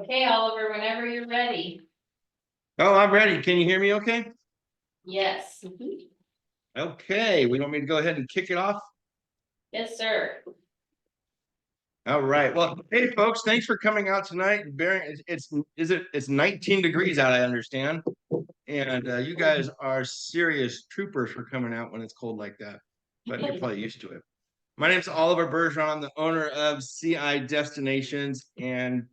Okay, Oliver, whenever you're ready. Oh, I'm ready. Can you hear me okay? Yes. Okay, we want me to go ahead and kick it off? Yes, sir. All right. Well, hey folks, thanks for coming out tonight. It's 19 degrees out, I understand. And you guys are serious troopers for coming out when it's cold like that. But you're probably used to it. My name's Oliver Bergeron. I'm the owner of CI Destinations. And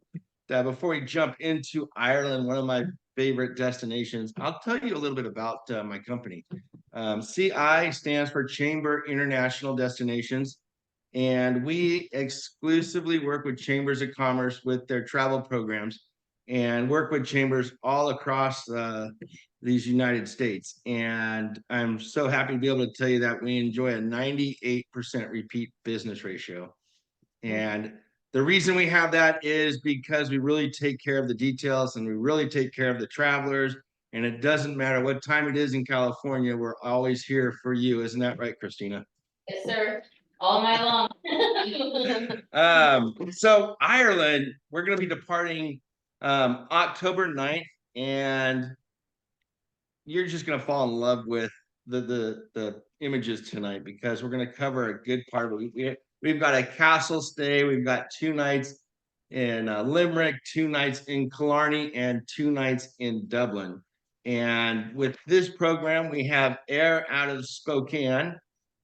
before we jump into Ireland, one of my favorite destinations, I'll tell you a little bit about my company. CI stands for Chamber International Destinations, and we exclusively work with chambers of commerce with their travel programs and work with chambers all across these United States. And I'm so happy to be able to tell you that we enjoy a 98% repeat business ratio. And the reason we have that is because we really take care of the details and we really take care of the travelers. And it doesn't matter what time it is in California, we're always here for you. Isn't that right, Christina? Yes, sir. All night long. So Ireland, we're going to be departing October 9th, and you're just going to fall in love with the images tonight because we're going to cover a good part of it. We've got a castle stay. We've got 2 nights in Limerick, 2 nights in Killarney, and 2 nights in Dublin. And with this program, we have air out of Spokane,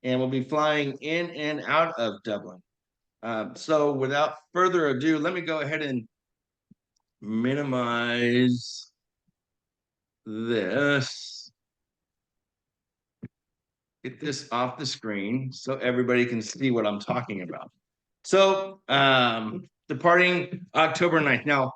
and we'll be flying in and out of Dublin. So without further ado, let me go ahead and minimize this. Get this off the screen so everybody can see what I'm talking about. So departing October 9th. Now,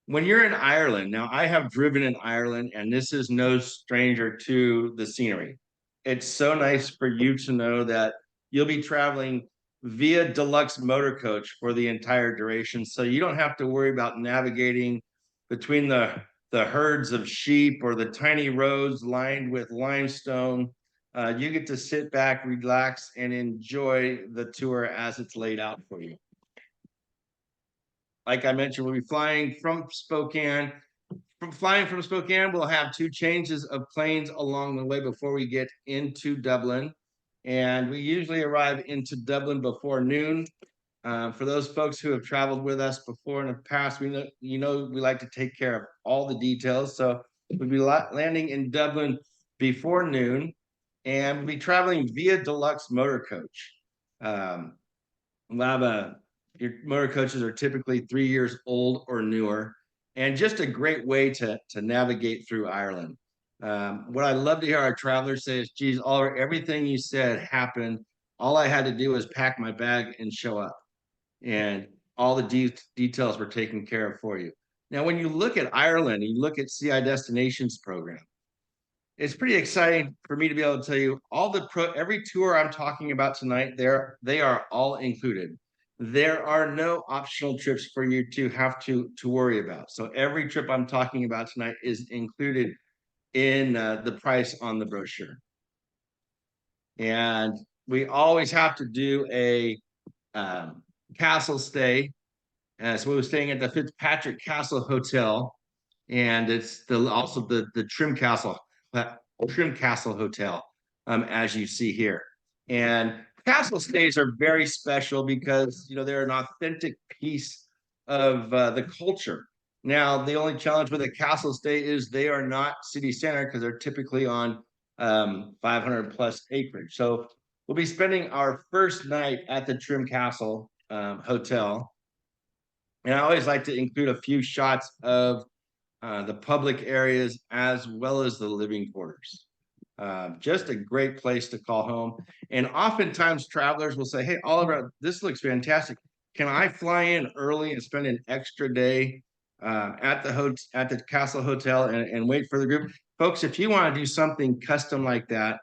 when you're in Ireland, now I have driven in Ireland, and this is no stranger to the scenery. It's so nice for you to know that you'll be traveling via deluxe motor coach for the entire duration. So you don't have to worry about navigating between the herds of sheep or the tiny roads lined with limestone. You get to sit back, relax, and enjoy the tour as it's laid out for you. Like I mentioned, we'll be flying from Spokane. Flying from Spokane, we'll have 2 changes of planes along the way before we get into Dublin. And we usually arrive into Dublin before noon. For those folks who have traveled with us before in the past, we like to take care of all the details. So we'll be landing in Dublin before noon, and we'll be traveling via deluxe motor coach. We'll have your motor coaches are typically 3 years old or newer, and just a great way to navigate through Ireland. What I love to hear our travelers say is, geez, Oliver, everything you said happened. All I had to do was pack my bag and show up. And all the details were taken care of for you. Now, when you look at Ireland, you look at CI Destinations program, it's pretty exciting for me to be able to tell you every tour I'm talking about tonight, they are all included. There are no optional trips for you to have to worry about. So every trip I'm talking about tonight is included in the price on the brochure. And we always have to do a castle stay. So we were staying at the Fitzpatrick Castle Hotel, and it's also the Trim Castle Hotel, as you see here. And castle stays are very special because they're an authentic piece of the culture. Now, the only challenge with a castle stay is they are not city center because they're typically on 500 plus acreage. So we'll be spending our first night at the Trim Castle Hotel. And I always like to include a few shots of the public areas as well as the living quarters. Just a great place to call home. And oftentimes travelers will say, hey, Oliver, this looks fantastic. Can I fly in early and spend an extra day at the Castle Hotel and wait for the group? Folks, if you want to do something custom like that,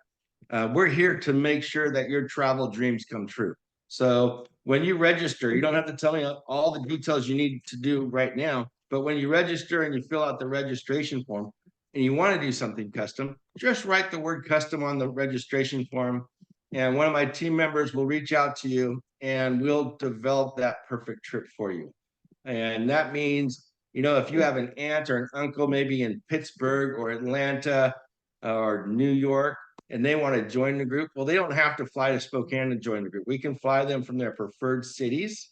we're here to make sure that your travel dreams come true. So when you register, you don't have to tell me all the details you need to do right now. But when you register and you fill out the registration form and you want to do something custom, just write the word custom on the registration form. And one of my team members will reach out to you and we'll develop that perfect trip for you. And that means You know, if you have an aunt or an uncle, maybe in Pittsburgh or Atlanta or New York, and they want to join the group, well, they don't have to fly to Spokane to join the group. We can fly them from their preferred cities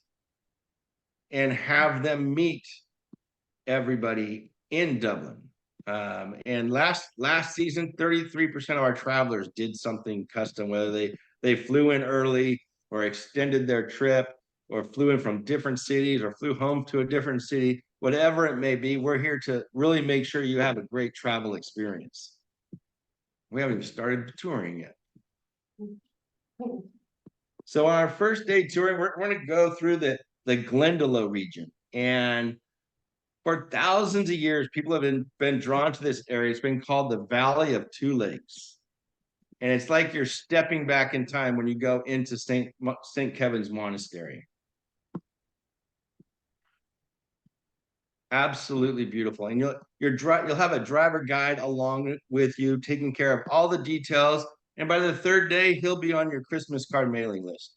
and have them meet everybody in Dublin. And last season, 33% of our travelers did something custom, whether they flew in early or extended their trip or flew in from different cities or flew home to a different city, whatever it may be. We're here to really make sure you have a great travel experience. We haven't even started touring yet. So on our first day touring, we're going to go through the Glendalough region. And for thousands of years, people have been drawn to this area. It's been called the Valley of Two Lakes. And it's like you're stepping back in time when you go into St. Kevin's Monastery. Absolutely beautiful. And you'll have a driver guide along with you, taking care of all the details. And by the third day, he'll be on your Christmas card mailing list.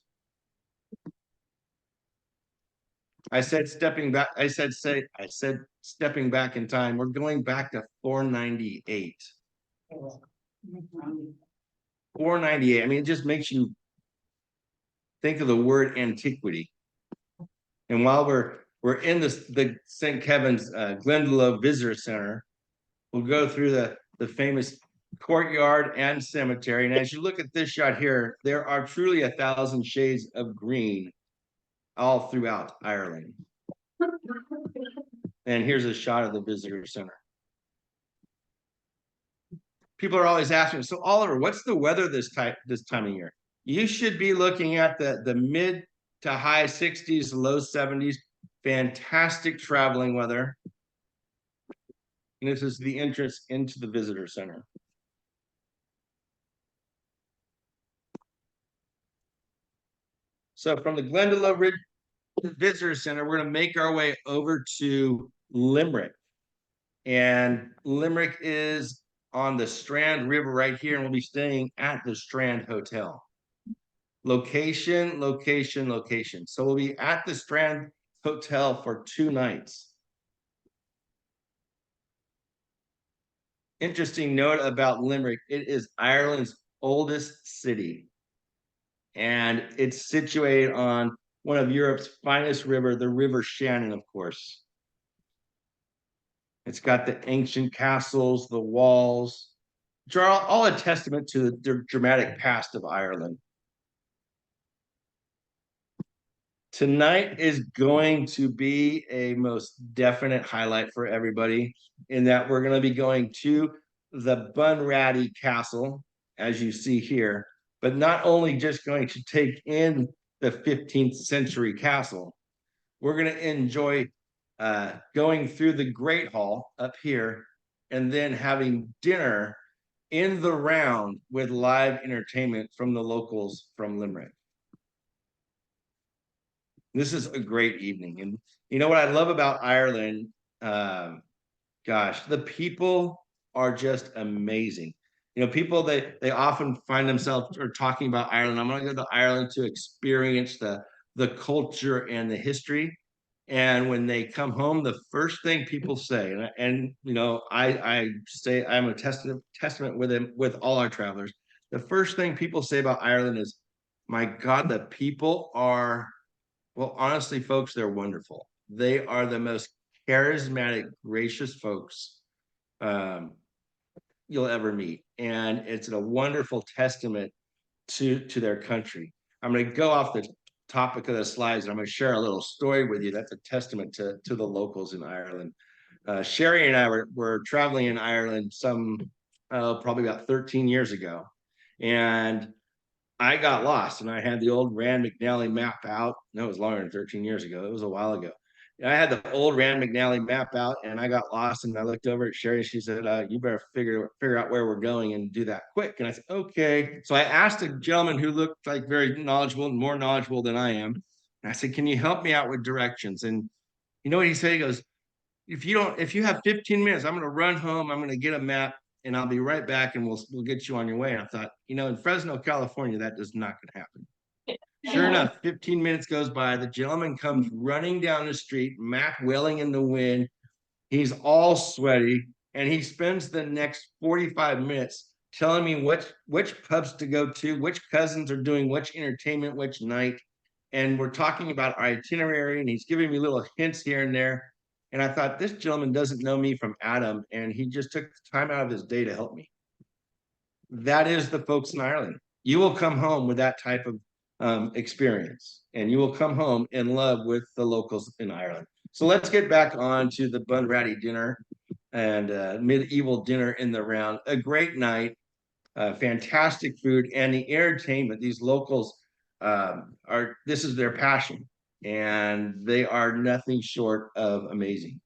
I said stepping back. I said stepping back in time. We're going back to 498. 498. I mean, it just makes you think of the word antiquity. And while we're in the St. Kevin's Glendalough Visitors Centre, we'll go through the famous courtyard and cemetery. And as you look at this shot here, there are truly 1,000 shades of green all throughout Ireland. And here's a shot of the visitor center. People are always asking, so Oliver, what's the weather this time of year? You should be looking at the mid to high 60s, low 70s, fantastic traveling weather. And this is the entrance into the visitor center. So from the Glendalough Visitors Center, we're going to make our way over to Limerick. And Limerick is on the Strand River right here, and we'll be staying at the Strand Hotel. Location, location, location. So we'll be at the Strand Hotel for 2 nights. Interesting note about Limerick, it is Ireland's oldest city. And it's situated on one of Europe's finest river, the River Shannon, of course. It's got the ancient castles, the walls, which are all a testament to the dramatic past of Ireland. Tonight is going to be a most definite highlight for everybody in that we're going to be going to the Bunratty Castle, as you see here, but not only just going to take in the 15th century castle, we're going to enjoy going through the Great Hall up here and then having dinner in the round with live entertainment from the locals from Limerick. This is a great evening. And you know what I love about Ireland? Gosh, the people are just amazing. You know, people, they often find themselves or talking about Ireland. I'm going to go to Ireland to experience the culture and the history. And when they come home, the first thing people say, and you know, I say I'm a testament with them, with all our travelers. The first thing people say about Ireland is, my God, the people are, well, honestly, folks, they're wonderful. They are the most charismatic, gracious folks you'll ever meet. And it's a wonderful testament to their country. I'm going to go off the topic of the slides, and I'm going to share a little story with you. That's a testament to the locals in Ireland. Sherry and I were traveling in Ireland probably about 13 years ago. And I got lost, and I had the old Rand McNally map out. No, it was longer than 13 years ago. It was a while ago. I had the old Rand McNally map out, and I got lost, and I looked over at Sherry. She said, you better figure out where we're going and do that quick. And I said, okay. So I asked a gentleman who looked like very knowledgeable and more knowledgeable than I am. And I said, can you help me out with directions? And you know what he said? He goes, if you have 15 minutes, I'm going to run home. I'm going to get a map, and I'll be right back, and we'll get you on your way. And I thought, you know, in Fresno, California, that is not going to happen. Sure enough, 15 minutes goes by. The gentleman comes running down the street, map wailing in the wind. He's all sweaty, and he spends the next 45 minutes telling me which pubs to go to, which cousins are doing which entertainment, which night. And we're talking about our itinerary, and he's giving me little hints here and there. And I thought, this gentleman doesn't know me from Adam, and he just took the time out of his day to help me. That is the folks in Ireland. You will come home with that type of experience, and you will come home in love with the locals in Ireland. So let's get back on to the Bunratty dinner and medieval dinner in the round. A great night, fantastic food, and the entertainment. These locals this is their passion, and they are nothing short of amazing.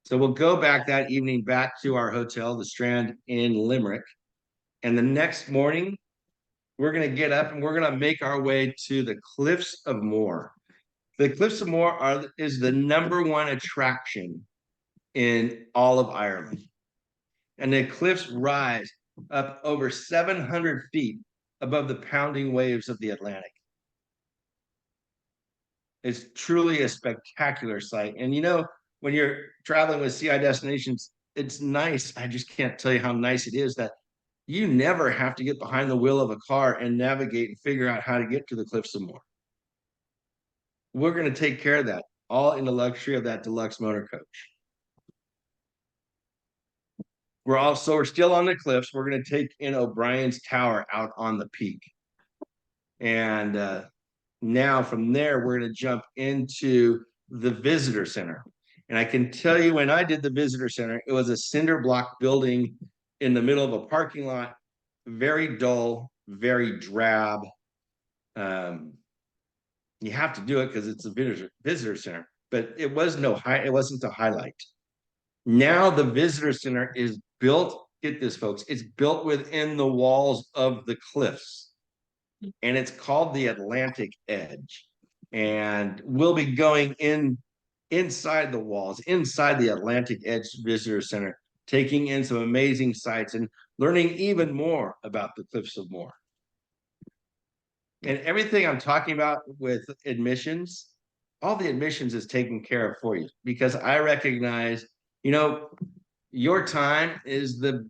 So we'll go back that evening back to our hotel, the Strand in Limerick. And the next morning, we're going to get up and we're going to make our way to the Cliffs of Moher. The Cliffs of Moher is the #1 attraction in all of Ireland. And the cliffs rise up over 700 feet above the pounding waves of the Atlantic. It's truly a spectacular sight. And you know, when you're traveling with CI destinations, it's nice. I just can't tell you how nice it is that you never have to get behind the wheel of a car and navigate and figure out how to get to the Cliffs of Moher. We're going to take care of that, all in the luxury of that deluxe motor coach. We're still on the cliffs. We're going to take in O'Brien's Tower out on the peak. And now from there, we're going to jump into the visitor center. And I can tell you, when I did the visitor center, it was a cinder block building in the middle of a parking lot, very dull, very drab. You have to do it because it's a visitor center, but it wasn't a highlight. Now the visitor center is built, get this folks, it's built within the walls of the cliffs, and it's called the Atlantic Edge. And we'll be going inside the walls, inside the Atlantic Edge Visitor Center, taking in some amazing sights and learning even more about the Cliffs of Moher. And everything I'm talking about with admissions, all the admissions is taken care of for you, because I recognize, you know, your time is the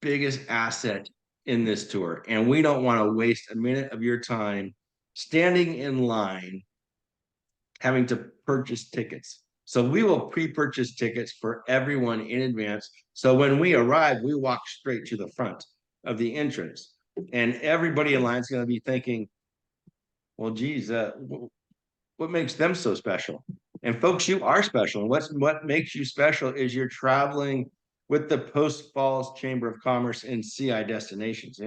biggest asset in this tour, and we don't want to waste a minute of your time standing in line having to purchase tickets. So we will pre-purchase tickets for everyone in advance. So when we arrive, we walk straight to the front of the entrance, and everybody in line is going to be thinking, well, geez, what makes them so special? And folks, you are special. And what makes you special is you're traveling with the Post Falls Chamber of Commerce and CI destinations.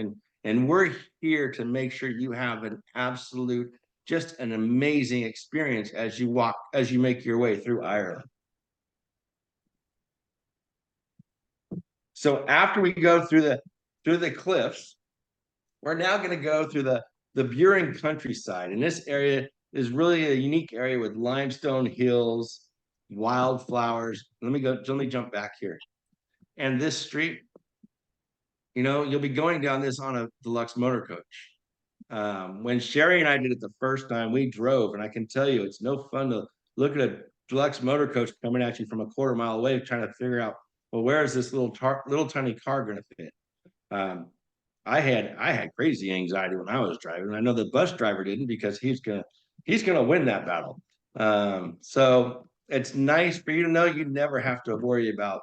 And we're here to make sure you have an absolute, just an amazing experience as you make your way through Ireland. So after we go through the cliffs, we're now going to go through the Burin countryside. And this area is really a unique area with limestone hills, wildflowers. Let me jump back here. And this street, you know, you'll be going down this on a deluxe motor coach. When Sherry and I did it the first time, we drove, and I can tell you, it's no fun to look at a deluxe motor coach coming at you from a quarter mile away, trying to figure out, well, where is this little tiny car going to fit? I had crazy anxiety when I was driving. I know the bus driver didn't, because he's gonna win that battle. So it's nice for you to know you never have to worry about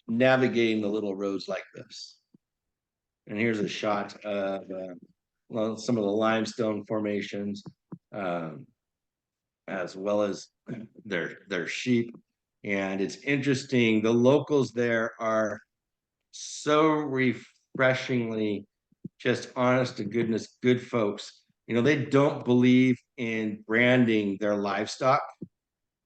navigating the little roads like this. And here's a shot of some of the limestone formations, as well as their sheep. And it's interesting, the locals there are so refreshingly just honest to goodness, good folks. You know, they don't believe in branding their livestock,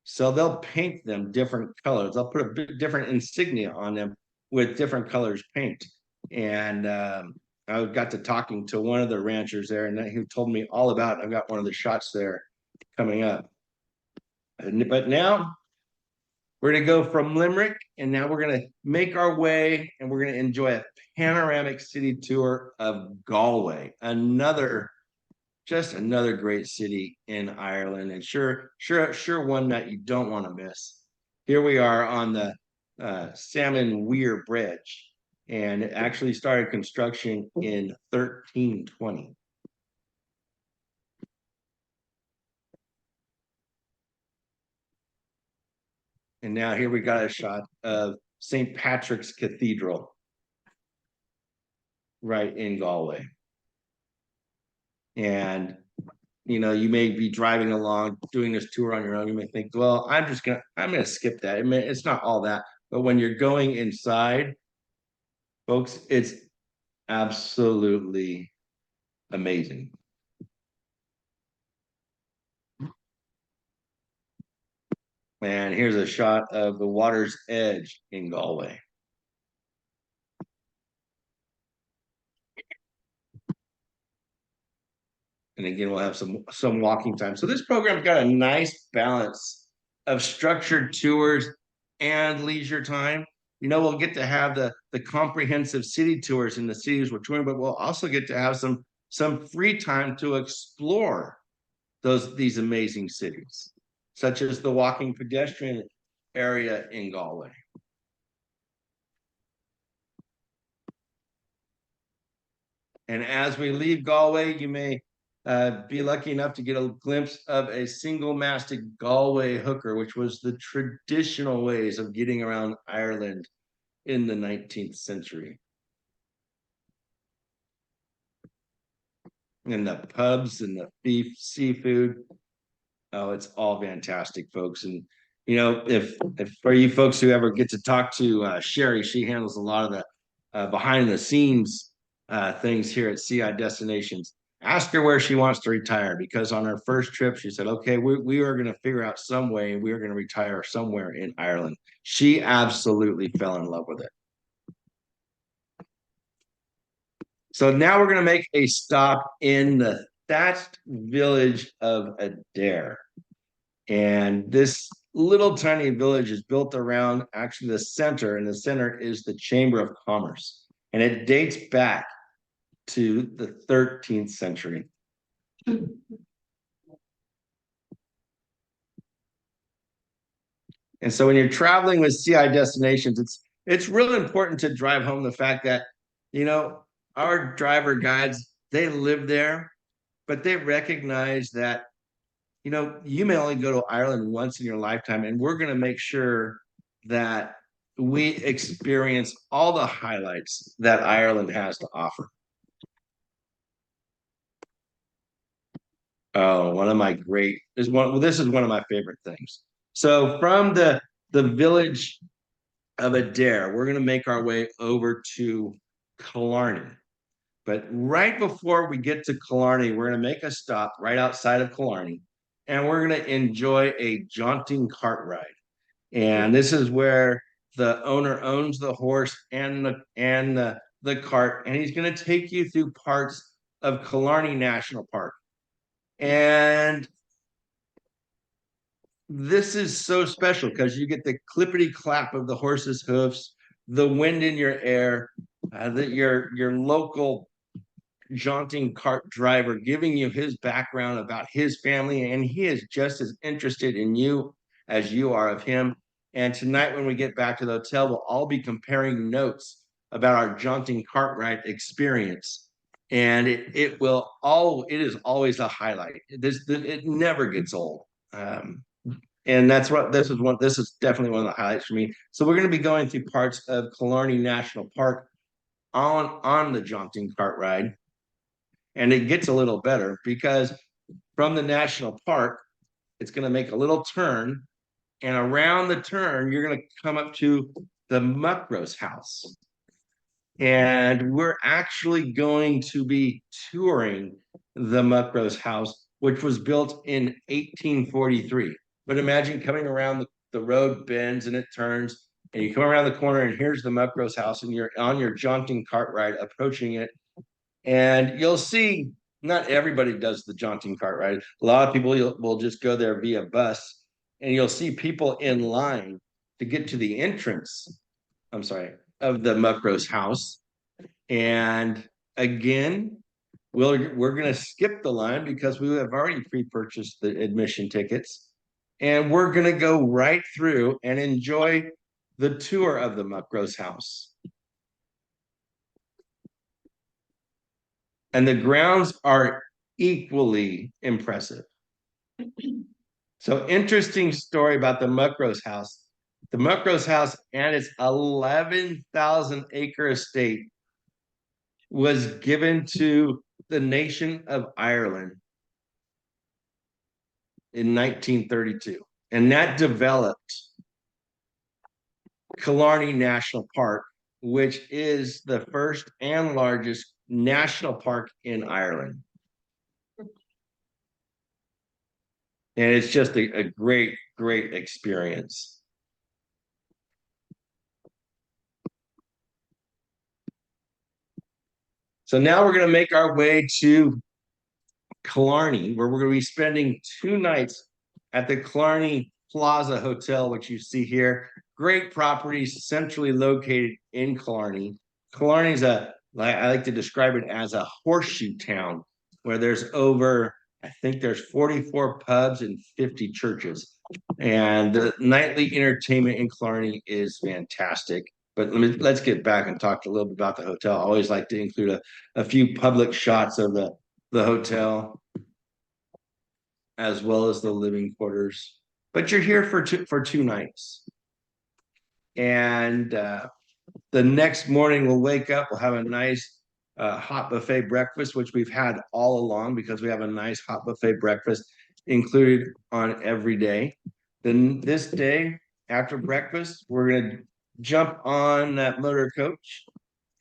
so they'll paint them different colors. They'll put a different insignia on them with different colors paint. And I got to talking to one of the ranchers there, and he told me all about it. I've got one of the shots there coming up. But now we're going to go from Limerick, and now we're going to make our way, and we're going to enjoy a panoramic city tour of Galway, another just another great city in Ireland, and sure one that you don't want to miss. Here we are on the Salmon Weir Bridge, and it actually started construction in 1320. And now here we got a shot of St. Patrick's Cathedral right in Galway. And you may be driving along doing this tour on your own. You may think, well, I'm gonna skip that. I mean, it's not all that. But when you're going inside, folks, it's absolutely amazing. And here's a shot of the water's edge in Galway. And again, we'll have some walking time. So this program's got a nice balance of structured tours and leisure time. We'll get to have the comprehensive city tours in the cities we're touring, but we'll also get to have some free time to explore these amazing cities, such as the walking pedestrian area in Galway. And as we leave Galway, you may be lucky enough to get a glimpse of a single-masted Galway hooker, which was the traditional ways of getting around Ireland in the 19th century. And the pubs and the beef, seafood. Oh, it's all fantastic, folks. And if for you folks who ever get to talk to Sherry, she handles a lot of the behind the scenes things here at CI Destinations. Ask her where she wants to retire, because on her first trip, she said, okay, we are going to figure out some way we are going to retire somewhere in Ireland. She absolutely fell in love with it. So now we're going to make a stop in the thatched village of Adare. And this little tiny village is built around actually the center, and the center is the Chamber of Commerce. And it dates back to the 13th century. And so when you're traveling with CI Destinations, it's really important to drive home the fact that, our driver guides, they live there, but they recognize that, you may only go to Ireland once in your lifetime, and we're going to make sure that we experience all the highlights that Ireland has to offer. Oh, this is one of my favorite things. So from the village of Adare, we're going to make our way over to Killarney. But right before we get to Killarney, we're going to make a stop right outside of Killarney, and we're going to enjoy a jaunting cart ride. And this is where the owner owns the horse and the cart, and he's going to take you through parts of Killarney National Park. And this is so special because you get the clippity clap of the horse's hoofs, the wind in your hair, your local jaunting cart driver giving you his background about his family, and he is just as interested in you as you are of him. And tonight, when we get back to the hotel, we'll all be comparing notes about our jaunting cart ride experience. And it is always a highlight. It never gets old. And that's what this is definitely one of the highlights for me. So we're going to be going through parts of Killarney National Park on the jaunting cart ride. And it gets a little better because from the national park, it's going to make a little turn. And around the turn, you're going to come up to the Muckrose house. And we're actually going to be touring the Muckrose house, which was built in 1843. But imagine coming around the road bends and it turns, and you come around the corner, and here's the Muckrose house, and you're on your jaunting cart ride approaching it. And you'll see not everybody does the jaunting cart ride. A lot of people will just go there via bus, and you'll see people in line to get to the entrance, of the Muckrose house. And again, we're gonna skip the line because we have already pre-purchased the admission tickets. And we're gonna go right through and enjoy the tour of the Muckro's house. And the grounds are equally impressive. So interesting story about the Muckro's house. The Muckro's house and its 11,000 acre estate was given to the nation of Ireland in 1932. And that developed Killarney National Park, which is the first and largest national park in Ireland. And it's just a great, great experience. So now we're going to make our way to Killarney, where we're going to be spending 2 nights at the Killarney Plaza Hotel, which you see here. Great properties centrally located in Killarney. Killarney's I like to describe it as a horseshoe town where there's I think there's 44 pubs and 50 churches. And the nightly entertainment in Killarney is fantastic. But let's get back and talk a little bit about the hotel. I always like to include a few public shots of the hotel, as well as the living quarters. But you're here for 2 nights. And the next morning we'll wake up, we'll have a nice hot buffet breakfast, which we've had all along because we have a nice hot buffet breakfast included on every day. Then this day, after breakfast, we're going to jump on that motor coach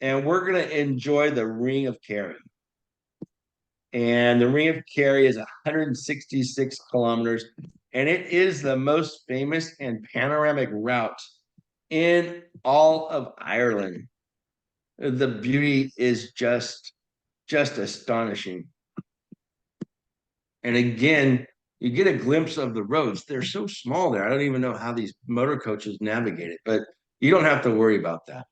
and we're going to enjoy the Ring of Kerry. And the Ring of Kerry is 166 kilometers, and it is the most famous and panoramic route in all of Ireland. The beauty is just astonishing. And again, you get a glimpse of the roads. They're so small there. I don't even know how these motor coaches navigate it, but you don't have to worry about that.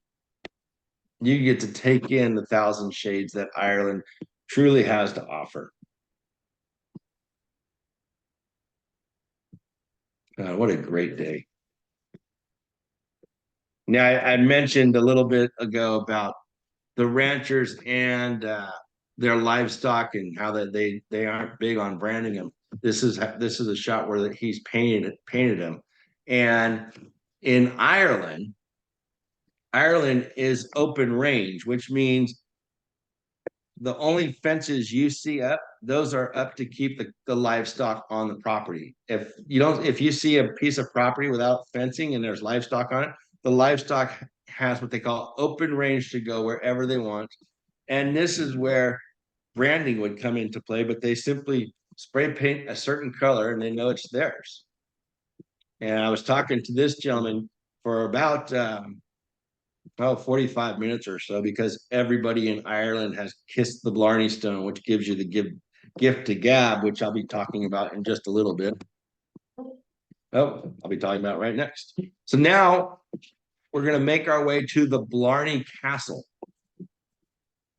You get to take in the 1,000 shades that Ireland truly has to offer. What a great day. Now, I mentioned a little bit ago about the ranchers and their livestock and how that they aren't big on branding them. This is a shot where he's painted them. And in Ireland is open range, which means the only fences you see up, those are up to keep the livestock on the property. If you see a piece of property without fencing and there's livestock on it, the livestock has what they call open range to go wherever they want. And this is where branding would come into play, but they simply spray paint a certain color and they know it's theirs. And I was talking to this gentleman for about 45 minutes or so, because everybody in Ireland has kissed the Blarney Stone, which gives you the gift to gab, which I'll be talking about in just a little bit. I'll be talking about right next. So now we're going to make our way to the Blarney Castle.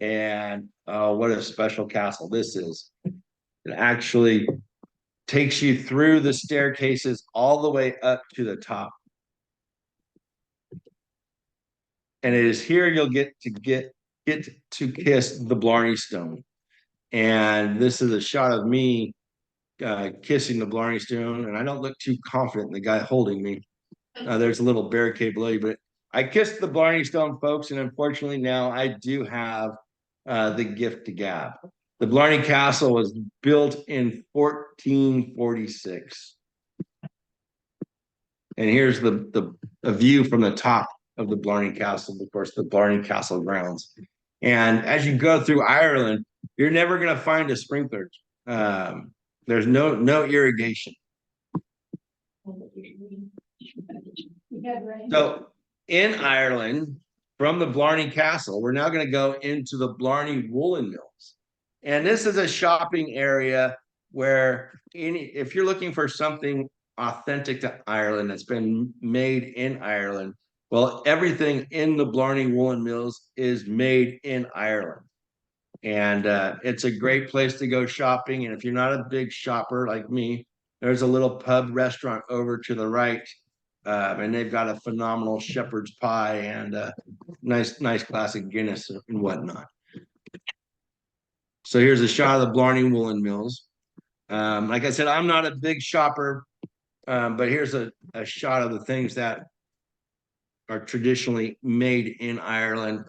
And what a special castle this is. It actually takes you through the staircases all the way up to the top. And it is here you'll get to kiss the Blarney Stone. And this is a shot of me kissing the Blarney Stone, and I don't look too confident in the guy holding me. There's a little barricade below you, but I kissed the Blarney Stone, folks, and unfortunately now I do have the gift to gab. The Blarney Castle was built in 1446. And here's a view from the top of the Blarney Castle, of course, the Blarney Castle grounds. And as you go through Ireland, you're never going to find a sprinkler. There's no irrigation. So in Ireland, from the Blarney Castle, we're now going to go into the Blarney Woolen Mills. And this is a shopping area where if you're looking for something authentic to Ireland that's been made in Ireland, well, everything in the Blarney Woolen Mills is made in Ireland. And it's a great place to go shopping. And if you're not a big shopper like me, there's a little pub restaurant over to the right. And they've got a phenomenal shepherd's pie and a nice classic Guinness and whatnot. So here's a shot of the Blarney Woolen Mills. Like I said, I'm not a big shopper, but here's a shot of the things that are traditionally made in Ireland.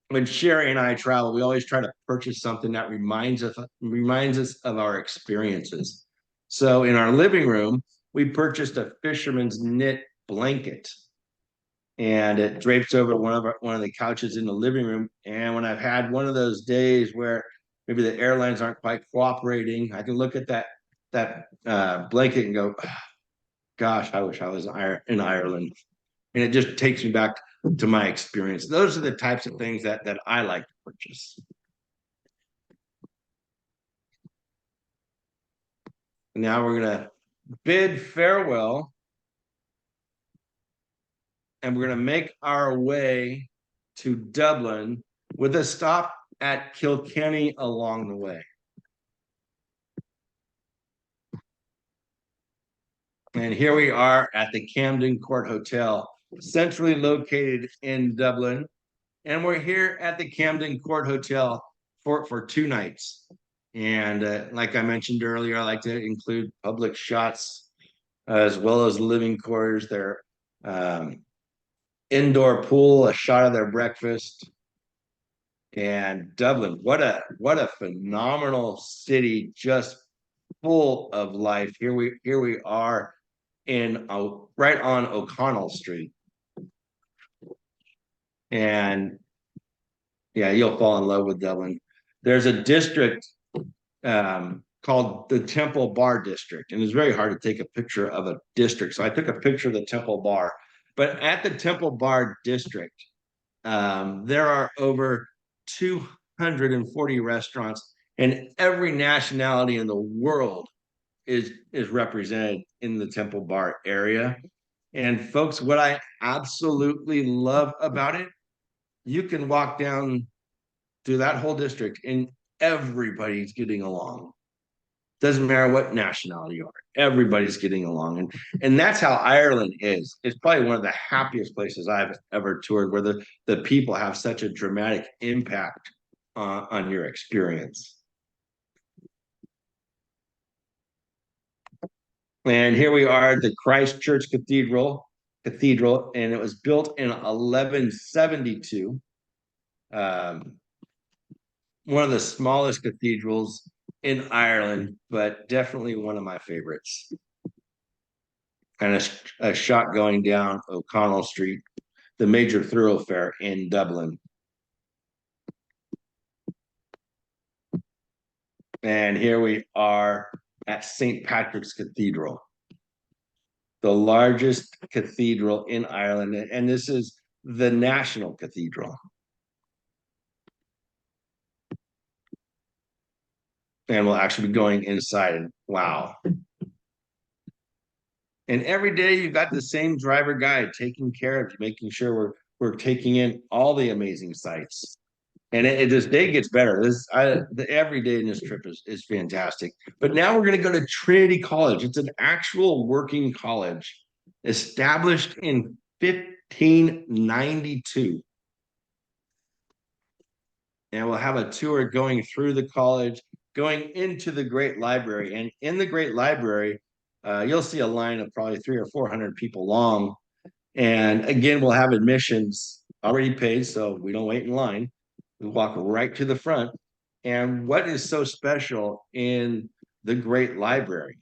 When Sherry and I travel, we always try to purchase something that reminds us of our experiences. So in our living room, we purchased a fisherman's knit blanket, and it drapes over one of the couches in the living room. And when I've had one of those days where maybe the airlines aren't quite cooperating, I can look at that blanket and go, oh, "Gosh, I wish I was in Ireland." And it just takes me back to my experience. Those are the types of things that I like to purchase. And now we're gonna bid farewell, and we're gonna make our way to Dublin with a stop at Kilkenny along the way. And here we are at the Camden Court Hotel, centrally located in Dublin. And we're here at the Camden Court Hotel for 2 nights. And like I mentioned earlier, I like to include public shots as well as living quarters, their indoor pool, a shot of their breakfast. And Dublin, what a phenomenal city, just full of life. Here we are in right on O'Connell Street. And yeah, you'll fall in love with Dublin. There's a district called the Temple Bar District, and it's very hard to take a picture of a district. So I took a picture of the Temple Bar. But at the Temple Bar District, there are over 240 restaurants, and every nationality in the world is represented in the Temple Bar area. And folks, what I absolutely love about it, you can walk down through that whole district and everybody's getting along. Doesn't matter what nationality you are, everybody's getting along. And that's how Ireland is. It's probably one of the happiest places I've ever toured, where the people have such a dramatic impact on your experience. And here we are at the Christ Church Cathedral, and it was built in 1172. One of the smallest cathedrals in Ireland, but definitely one of my favorites. And a shot going down O'Connell Street, the major thoroughfare in Dublin. And here we are at St. Patrick's Cathedral, the largest cathedral in Ireland. And this is the National Cathedral. And we'll actually be going inside, and wow. And every day you've got the same driver guide taking care of you, making sure we're taking in all the amazing sights. And this day gets better. Every day in this trip is fantastic. But now we're going to go to Trinity College. It's an actual working college established in 1592. And we'll have a tour going through the college, going into the Great Library. And in the Great Library, you'll see a line of probably 300 or 400 people long. And again, we'll have admissions already paid, so we don't wait in line. We walk right to the front. And what is so special in the Great Library?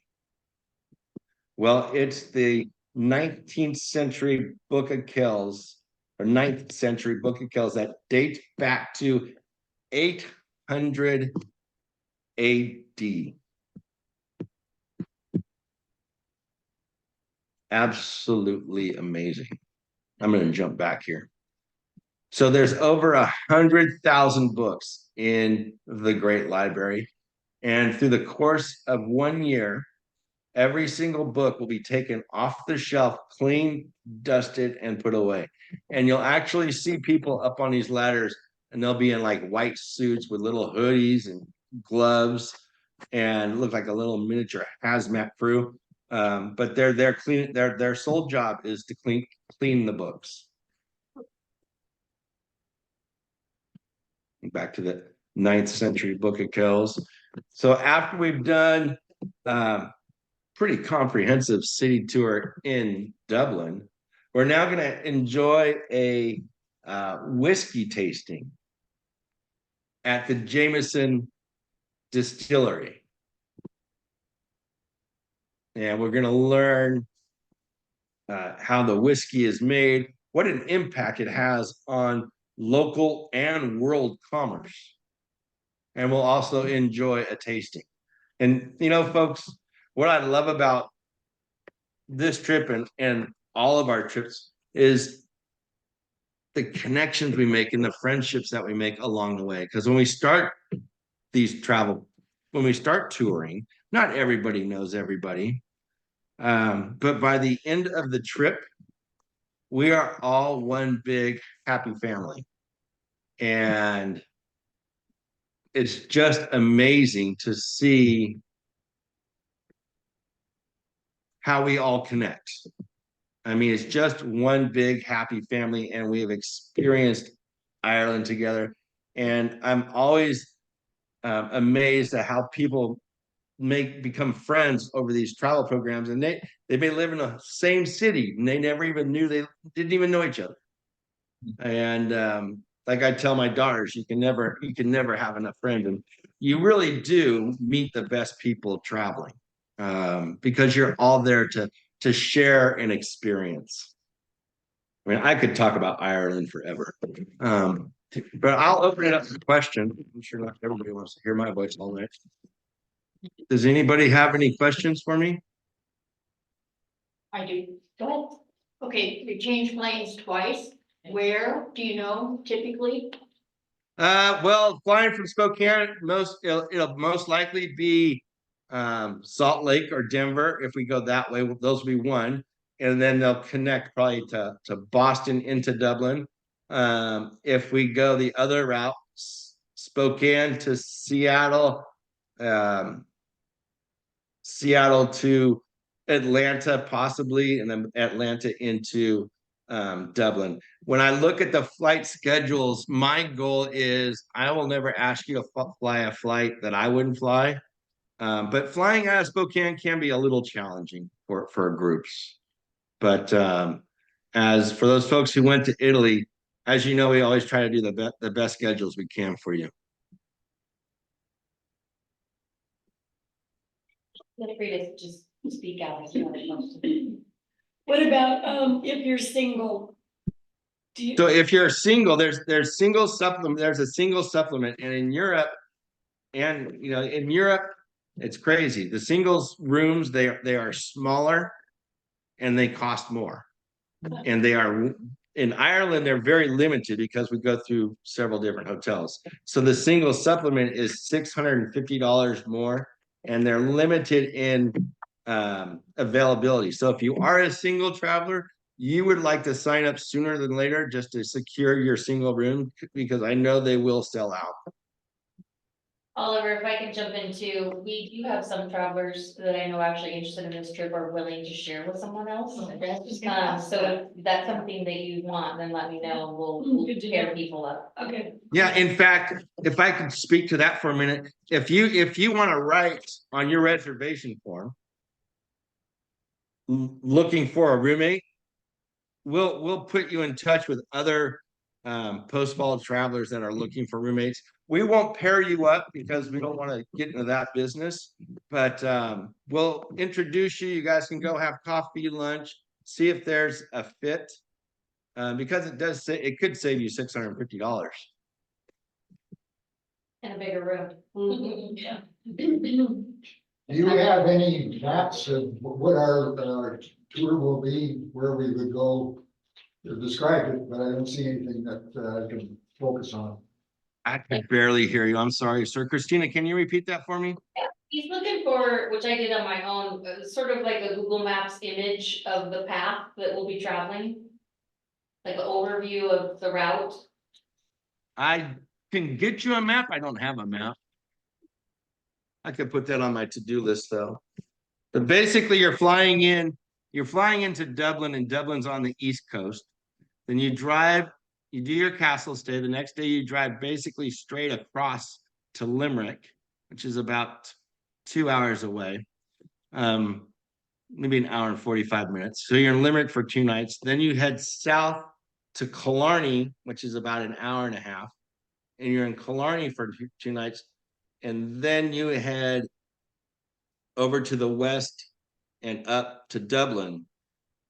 Well, it's the 19th century Book of Kells, or 9th century Book of Kells, that dates back to 800 AD. Absolutely amazing. I'm going to jump back here. So there's over 100,000 books in the Great Library. And through the course of 1 year, every single book will be taken off the shelf, cleaned, dusted, and put away. And you'll actually see people up on these ladders and they'll be in like white suits with little hoodies and gloves and look like a little miniature hazmat crew. But they're clean. Their sole job is to clean the books. Back to the 9th century Book of Kells. So after we've done pretty comprehensive city tour in Dublin, we're now going to enjoy a whiskey tasting at the Jameson Distillery. And we're going to learn how the whiskey is made, what an impact it has on local and world commerce. And we'll also enjoy a tasting. And, you know, folks, what I love about this trip and all of our trips is the connections we make and the friendships that we make along the way. Because when we start when we start touring, not everybody knows everybody. But by the end of the trip, we are all one big happy family. And it's just amazing to see how we all connect. I mean, it's just one big happy family, and we have experienced Ireland together. And I'm always amazed at how people become friends over these travel programs, and they may live in the same city and they never even knew, they didn't even know each other. And like I tell my daughters, you can never have enough friends, and you really do meet the best people traveling, because you're all there to share an experience. I mean, I could talk about Ireland forever, but I'll open it up to question. I'm sure not everybody wants to hear my voice all night. Does anybody have any questions for me? I do. Go ahead. Okay, you changed planes twice. Where, do you know, typically? Well, flying from Spokane, it'll most likely be Salt Lake or Denver. If we go that way, those will be one, and then they'll connect probably to Boston into Dublin. If we go the other route, Spokane to Seattle, Seattle to Atlanta possibly, and then Atlanta into Dublin. When I look at the flight schedules, my goal is I will never ask you to fly a flight that I wouldn't fly. But flying out of Spokane can be a little challenging for groups. But as for those folks who went to Italy, as you know, we always try to do the best schedules we can for you. Feel free to just speak out if you have a question. What about, if you're single? Do you? So if you're single, there's single supplement. There's a single supplement, and in Europe, it's crazy. The singles rooms they are smaller, and they cost more. And they are in Ireland. They're very limited because we go through several different hotels. So the single supplement is $650 more, and they're limited in availability. So if you are a single traveler, you would like to sign up sooner than later just to secure your single room, because I know they will sell out. Oliver, if I can jump in too, we do have some travelers that I know actually interested in this trip are willing to share with someone else. So if that's something that you want, then let me know. We'll pair people up. Okay. Yeah, in fact, if I could speak to that for a minute, if you want to write on your reservation form looking for a roommate, we'll put you in touch with other post-fall travelers that are looking for roommates. We won't pair you up because we don't want to get into that business, but we'll introduce you. You guys can go have coffee, lunch, see if there's a fit, because it could save you $650. In a bigger room. Yeah. Do you have any maps of what our tour will be, where we would go? You described it, but I don't see anything that I can focus on. I could barely hear you. I'm sorry, sir. Christina, can you repeat that for me? He's looking for, which I did on my own, sort of like a Google Maps image of the path that we'll be traveling. Like an overview of the route. I can get you a map. I don't have a map. I could put that on my to-do list though. But basically you're flying into Dublin, and Dublin's on the East Coast. Then you do your castle stay. The next day you drive basically straight across to Limerick, which is about 2 hours away. Maybe an hour and 45 minutes. So you're in Limerick for 2 nights. Then you head south to Killarney, which is about an hour and a half. And you're in Killarney for 2 nights. And then you head over to the west and up to Dublin,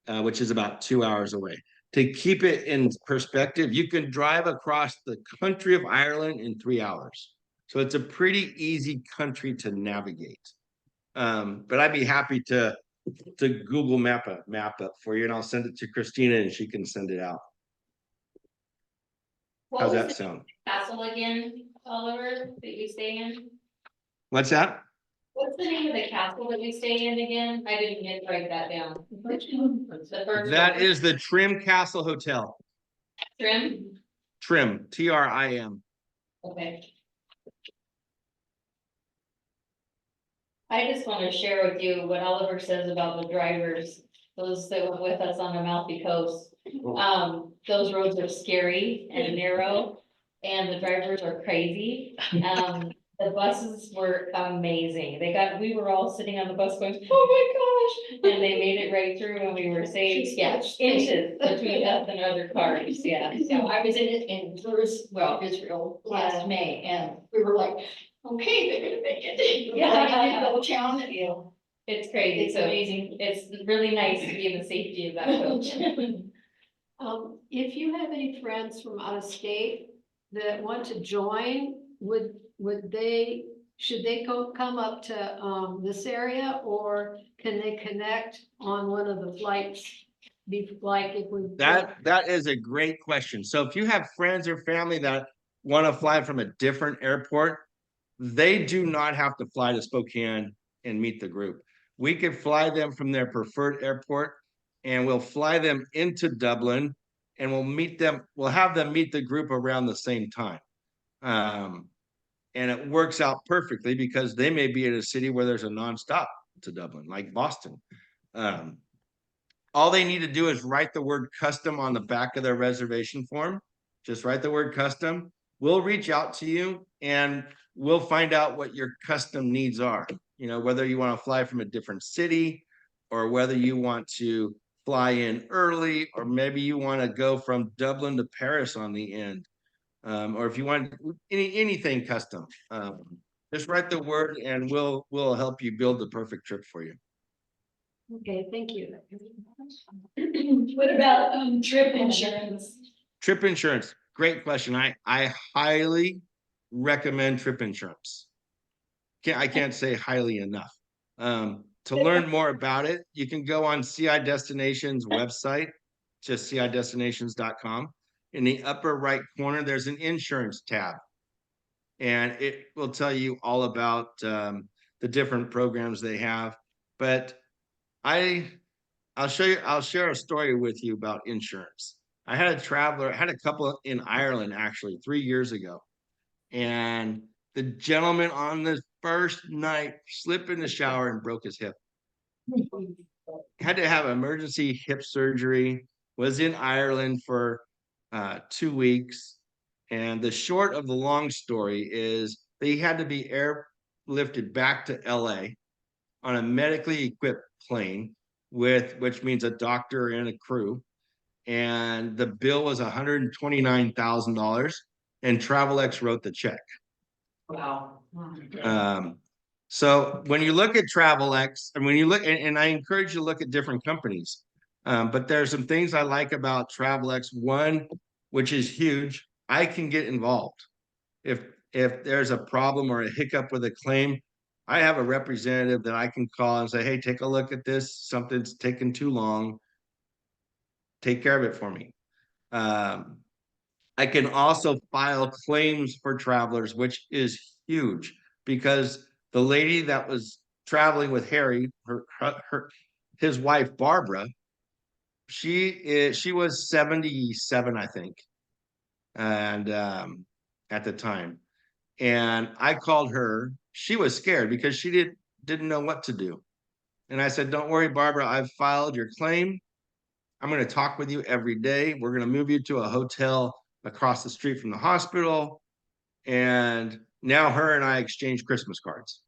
which is about 2 hours away. To keep it in perspective, you can drive across the country of Ireland in 3 hours. So it's a pretty easy country to navigate. But I'd be happy to Google map up for you, and I'll send it to Christina and she can send it out. What How's was that the sound? castle again, Oliver, that you stay in? What's that? What's the name of the castle that we stay in again? I didn't get write that down. The first That one. is the Trim Castle Hotel. Trim, Trim, Trim. okay. I just want to share with you what Oliver says about the drivers, those that went with us on Amalfi Coast. Those roads are scary and narrow, and the drivers are crazy. The buses were amazing. We were all sitting on the bus going, oh my gosh, and they made it right through, and we were saved, yeah, inches between us and other cars, yeah. So I was in Israel last May, and we were like, okay, they're gonna make it. Yeah. Like in a little town, and, Yeah. It's crazy, it's so amazing. it's really nice to be in the safety of that coach. If you have any friends from out of state that want to join, should they come up to, this area, or can they connect on one of the flights? Like if we. That is a great question. So if you have friends or family that want to fly from a different airport, they do not have to fly to Spokane and meet the group. We could fly them from their preferred airport, and we'll fly them into Dublin, and we'll have them meet the group around the same time. And it works out perfectly because they may be in a city where there's a nonstop to Dublin, like Boston. All they need to do is write the word custom on the back of their reservation form. Just write the word custom. We'll reach out to you and we'll find out what your custom needs are. You know, whether you want to fly from a different city, or whether you want to fly in early, or maybe you want to go from Dublin to Paris on the end. Or if you want anything custom, just write the word and we'll help you build the perfect trip for you. Okay, thank you. What about, trip insurance? Trip insurance, great question. I highly recommend trip insurance. I can't say highly enough. To learn more about it, you can go on CI Destinations website, just cidestinations.com. In the upper right corner, there's an insurance tab, and it will tell you all about the different programs they have. But I'll share a story with you about insurance. I had a couple in Ireland actually 3 years ago, and the gentleman on the first night slipped in the shower and broke his hip. Had to have emergency hip surgery, was in Ireland for 2 weeks. And the short of the long story is they had to be airlifted back to LA on a medically equipped plane, which means a doctor and a crew. And the bill was $129,000, and TravelX wrote the check. Wow. So when you look at TravelX, and when you look, and I encourage you to look at different companies, but there's some things I like about TravelX. One, which is huge, I can get involved. If there's a problem or a hiccup with a claim, I have a representative that I can call and say, hey, take a look at this. Something's taken too long. Take care of it for me. I can also file claims for travelers, which is huge, because the lady that was traveling with Harry, his wife Barbara, she was 77, I think, and at the time. And I called her. She was scared because she didn't know what to do. And I said, don't worry, Barbara, I've filed your claim. I'm going to talk with you every day. We're going to move you to a hotel across the street from the hospital. And now her and I exchange Christmas cards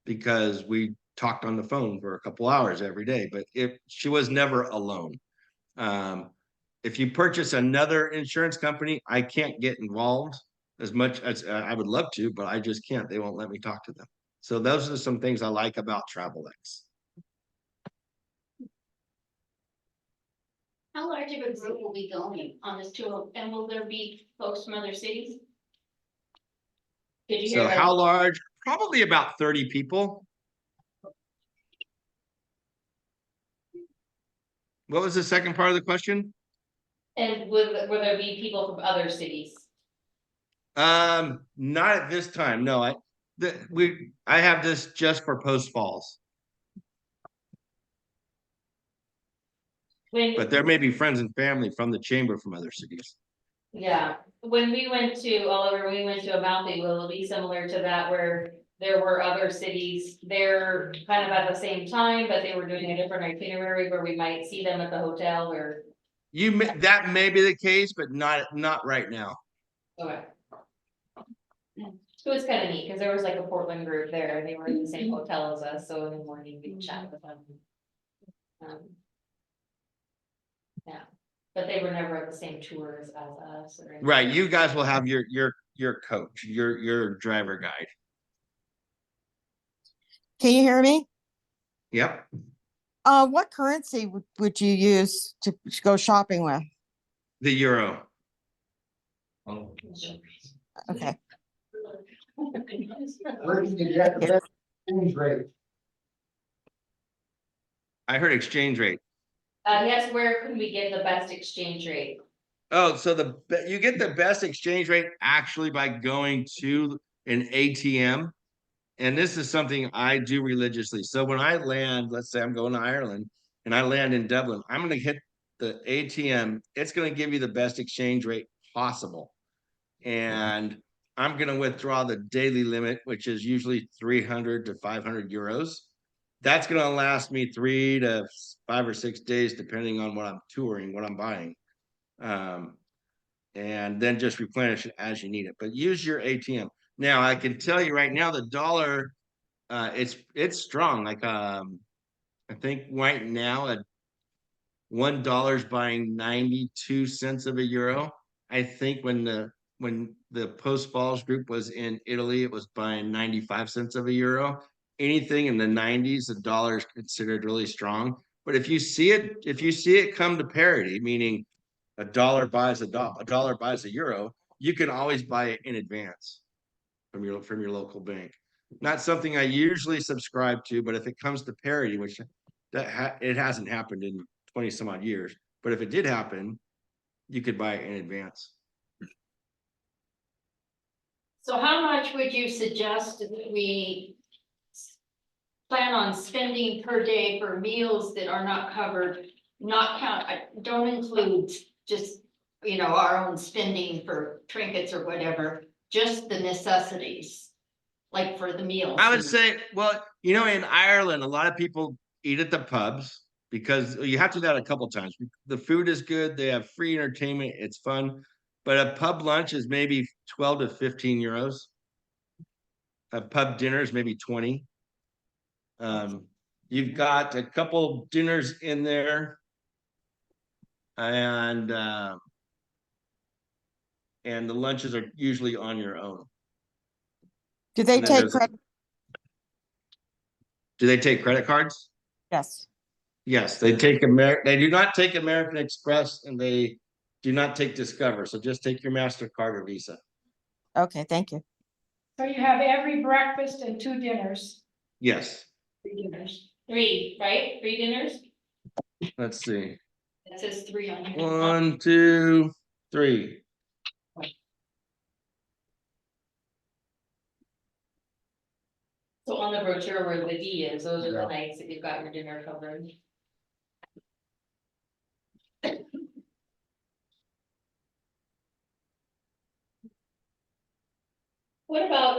because we talked on the phone for a couple hours every day, but she was never alone. If you purchase another insurance company, I can't get involved as much as I would love to, but I just can't. They won't let me talk to them. So those are some things I like about TravelX. How large of a group will be going on this tour, and will there be folks from other cities? Did you So hear how about, large? Probably about 30 people. What was the second part of the question? and will there be people from other cities? Not at this time. No, I have this just for Post Falls, When, but there may be friends and family from the chamber from other cities. yeah, when we went to Oliver, we went to Amalfi, will it be similar to that where there were other cities there kind of at the same time, but they were doing a different itinerary where we might see them at the hotel or? That may be the case, but not right now. Okay. It was kind of neat, because there was like a Portland group there, and they were in the same hotel as us, so in the morning we chat with them. Yeah, but they were never at the same tours as us or anything. Right, you guys will have your coach, your driver guide. Can you hear me? Yep. What currency would you use to go shopping with? The euro. Okay. Where can you get the best exchange rate? I heard exchange rate. Yes, where can we get the best exchange rate? Oh, so you get the best exchange rate actually by going to an ATM. And this is something I do religiously. So when I land, let's say I'm going to Ireland and I land in Dublin, I'm going to hit the ATM. It's going to give you the best exchange rate possible. And I'm going to withdraw the daily limit, which is usually 300 to 500 euros. That's going to last me 3 to 5 or 6 days, depending on what I'm touring, what I'm buying. And then just replenish it as you need it. But use your ATM. Now, I can tell you right now, the dollar, it's strong. Like I think right now at $1 is buying 92 cents of a euro. I think when the Post Falls group was in Italy, it was buying 95 cents of a euro. Anything in the 90s, the dollar is considered really strong. But if you see it come to parity, meaning a dollar buys a dollar buys a euro, you can always buy it in advance from your local bank. Not something I usually subscribe to, but if it comes to parity, which it hasn't happened in 20 some odd years, but if it did happen, you could buy it in advance. So how much would you suggest that we plan on spending per day for meals that are not covered, not count, don't include just, our own spending for trinkets or whatever, just the necessities, like for the meals? I would say, well, in Ireland, a lot of people eat at the pubs because you have to do that a couple times. The food is good, they have free entertainment, it's fun. But a pub lunch is maybe 12 to 15 euros. A pub dinner is maybe 20. You've got a couple dinners in there, and the lunches are usually on your own. Do they And then take there's credit? Do they take credit cards? Yes. Yes, they do not take American Express, and they do not take Discover. So just take your MasterCard or Visa. Okay, thank you. So you have every breakfast and 2 dinners. Yes. 3 dinners. 3, right? 3 dinners? Let's see. It says 3 on here. 1, 2, 3. So on the brochure where the D is, those are Yeah. the nights that you've got your dinner covered.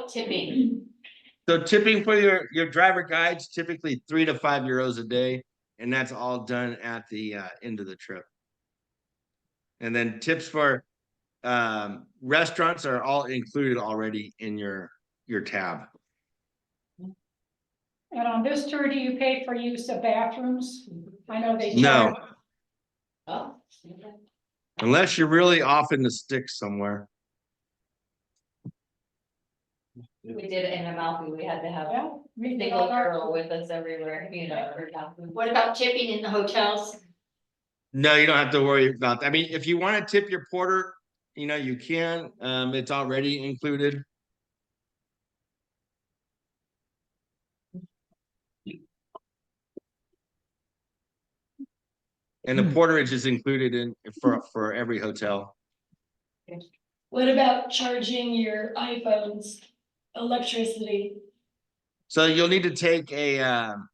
about tipping? So tipping for your driver guides, typically €3 to €5 a day, and that's all done at the end of the trip. And then tips for restaurants are all included already in your tab. And on this tour, do you pay for use of bathrooms? I know they No, charge. Oh, okay. unless you're really off in the sticks somewhere. We did it in Amalfi, we had to have Yeah, we did single all our- girl with us everywhere, you know, for bathroom. What about tipping in the hotels? No, you don't have to worry about that. I mean, if you want to tip your porter, you know, you can. It's already included. And the porterage is included in for every hotel. What about charging your iPhones electricity? So you'll need to take an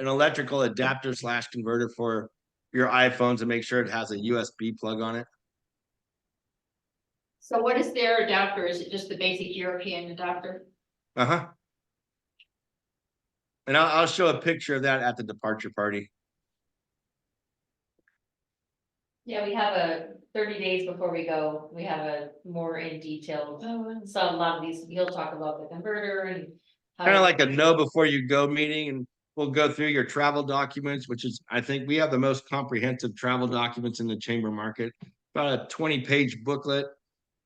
electrical adapter / converter for your iPhones and make sure it has a USB plug on it. So what is their adapter? Is it just the basic European adapter? Uh-huh. And I'll show a picture of that at the departure party. Yeah, we have a 30 days before we go, we have a more in detail. So a lot of these, he'll talk about the converter and. how Kind of to- like a know before you go meeting, and we'll go through your travel documents, which is, I think we have the most comprehensive travel documents in the chamber market. About a 20-page booklet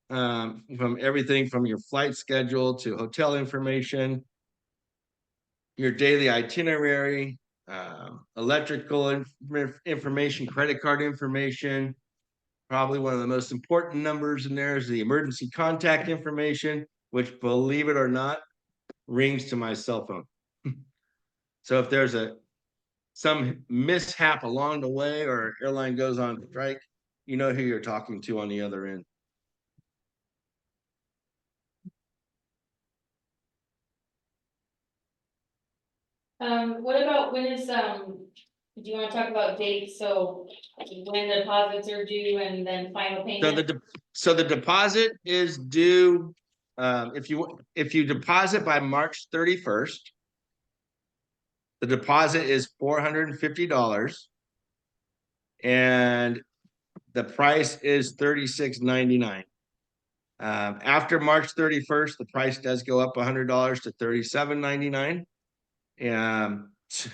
from everything from your flight schedule to hotel information, your daily itinerary, electrical information, credit card information. Probably one of the most important numbers in there is the emergency contact information, which, believe it or not, rings to my cell phone. So if there's some mishap along the way or airline goes on strike, you know who you're talking to on the other end. What about when is, do you wanna talk about dates, so when the deposits are due and then final payment? So the deposit is due, if you deposit by March 31st, the deposit is $450. And the price is $36.99. After March 31st, the price does go up $100 to $37.99.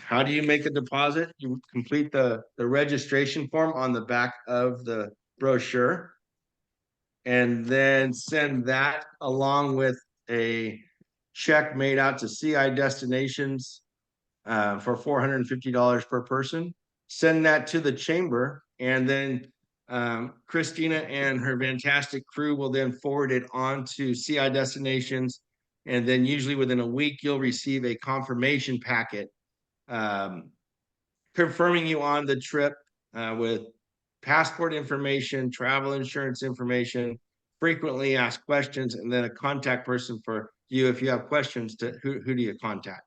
How do you make a deposit? You complete the registration form on the back of the brochure, and then send that along with a check made out to CI Destinations for $450 per person. Send that to the chamber, and then Christina and her fantastic crew will then forward it on to CI Destinations. And then usually within a week, you'll receive a confirmation packet confirming you on the trip with passport information, travel insurance information, frequently asked questions, and then a contact person for you if you have questions. To who do you contact?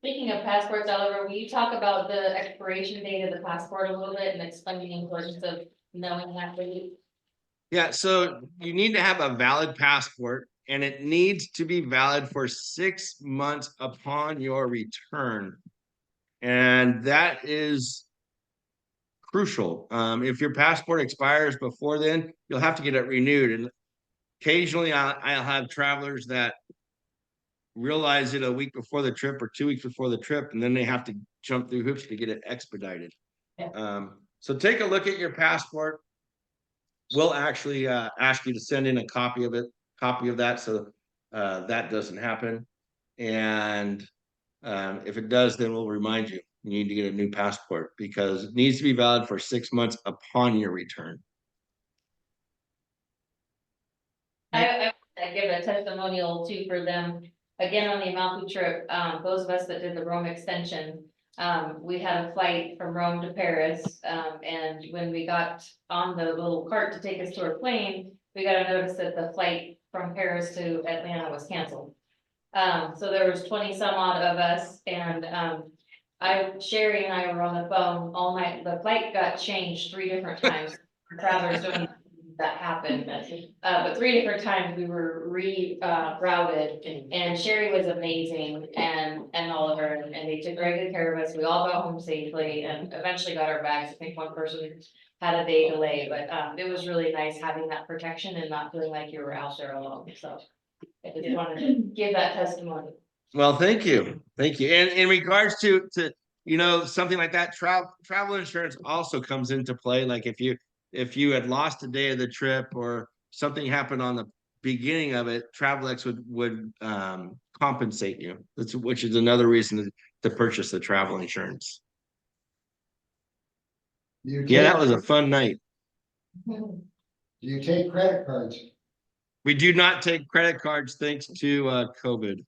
Speaking of passports, Oliver, will you talk about the expiration date of the passport a little bit and explain the importance of knowing that date? Yeah, so you need to have a valid passport, and it needs to be valid for 6 months upon your return. And that is crucial. If your passport expires before then, you'll have to get it renewed. And occasionally I'll have travelers that realize it a week before the trip or 2 weeks before the trip, and then they have to jump through hoops to get it expedited. So take a look at your passport. We'll actually ask you to send in a copy of that, so that doesn't happen. And if it does, then we'll remind you need to get a new passport, because it needs to be valid for 6 months upon your return. I give a testimonial too for them, again, on the Amalfi trip, those of us that did the Rome extension. We had a flight from Rome to Paris, and when we got on the little cart to take us to our plane, we got a notice that the flight from Paris to Atlanta was canceled. So there was 20 some odd of us, and Sherry and I were on the phone all night. The flight got changed 3 different times. Travelers doing that happened. But 3 different times we were routed, and Sherry was amazing, and Oliver, and they took very good care of us. We all got home safely and eventually got our bags. I think one person had a day delay, but it was really nice having that protection and not feeling like you were out there alone, so. I just wanted to give that testimony. Well, thank you. Thank you. And in regards to, something like that, travel insurance also comes into play. Like if you had lost a day of the trip or something happened on the beginning of it, Travelex would compensate you. Which is another reason to purchase the travel insurance. Yeah, that was a fun night. Do you take credit cards? We do not take credit cards thanks to COVID.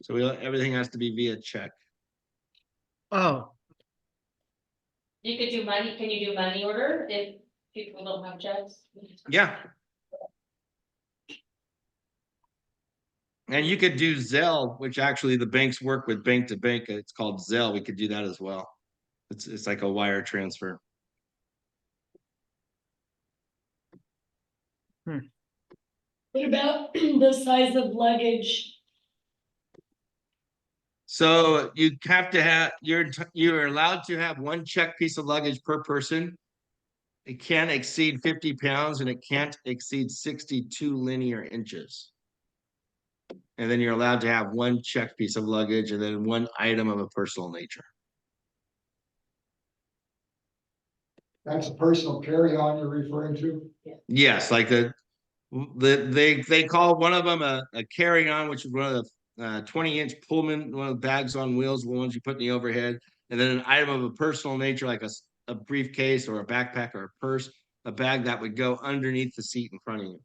So everything has to be via check. Oh, You could do money, can you do money order if people don't have checks? Yeah. And you could do Zelle, which actually the banks work with bank to bank. It's called Zelle. We could do that as well. It's like a wire transfer. What about the size of luggage? So you have to have you're allowed to have one check piece of luggage per person. It can't exceed 50 pounds and it can't exceed 62 linear inches. And then you're allowed to have one check piece of luggage and then one item of a personal nature. That's a personal carry-on you're referring to? Yes, like they call one of them a carry-on, which is one of the 20-inch Pullman, one of the bags on wheels, the ones you put in the overhead, and then an item of a personal nature, like a briefcase or a backpack or a purse, a bag that would go underneath the seat in front of you.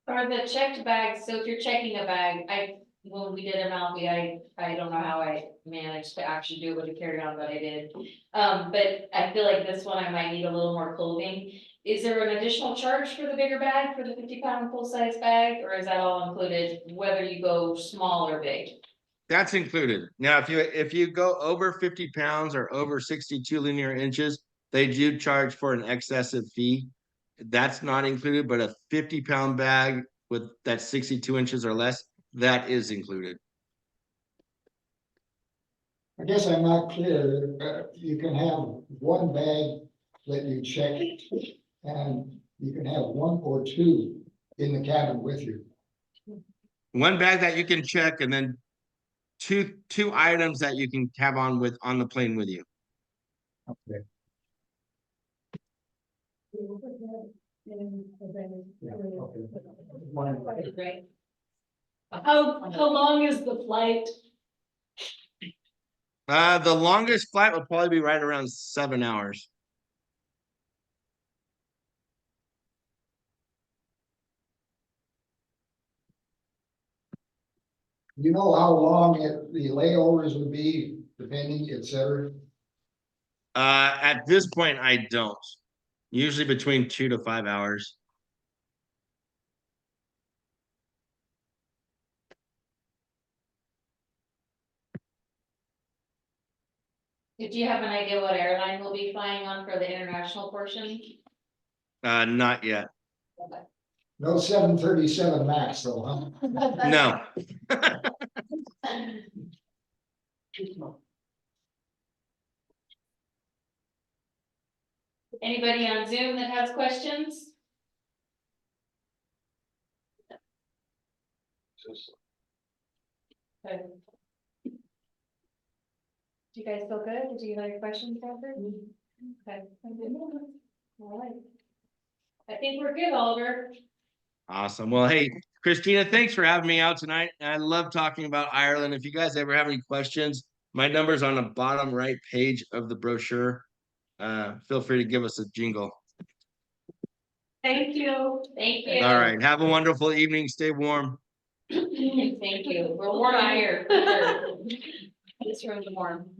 Are the checked bags, so if you're checking a bag, when we did them out, I don't know how I managed to actually do it with a carry-on, but I did. But I feel like this one I might need a little more clothing. Is there an additional charge for the bigger bag, for the 50-pound full-size bag, or is that all included, whether you go small or big? That's included. Now, if you go over 50 pounds or over 62 linear inches, they do charge for an excessive fee. That's not included, but a 50-pound bag with that 62 inches or less, that is included. I guess I'm not clear. You can have one bag that you check and you can have one or two in the cabin with you. One bag that you can check and then two items that you can have on the plane with you. Okay. Yeah, okay. Right. How long is the flight? The longest flight will probably be right around 7 hours. You know how long the layovers would be, depending, et cetera? At this point, I don't. Usually between 2 to 5 hours. Do you have an idea what airline we'll be flying on for the international portion? Not yet. No 737 MAX though, huh? No. Anybody on Zoom that has questions? Okay. Do you guys feel good? Did you get all your questions answered? Okay. All right. I think we're good, Oliver. Awesome. Well, hey, Christina, thanks for having me out tonight. I love talking about Ireland. If you guys ever have any questions, my number's on the bottom right page of the brochure. Feel free to give us a jingle. Thank you. Thank you. All right. Have a wonderful evening. Stay warm. Thank you. We're warm here. For sure. This room's warm.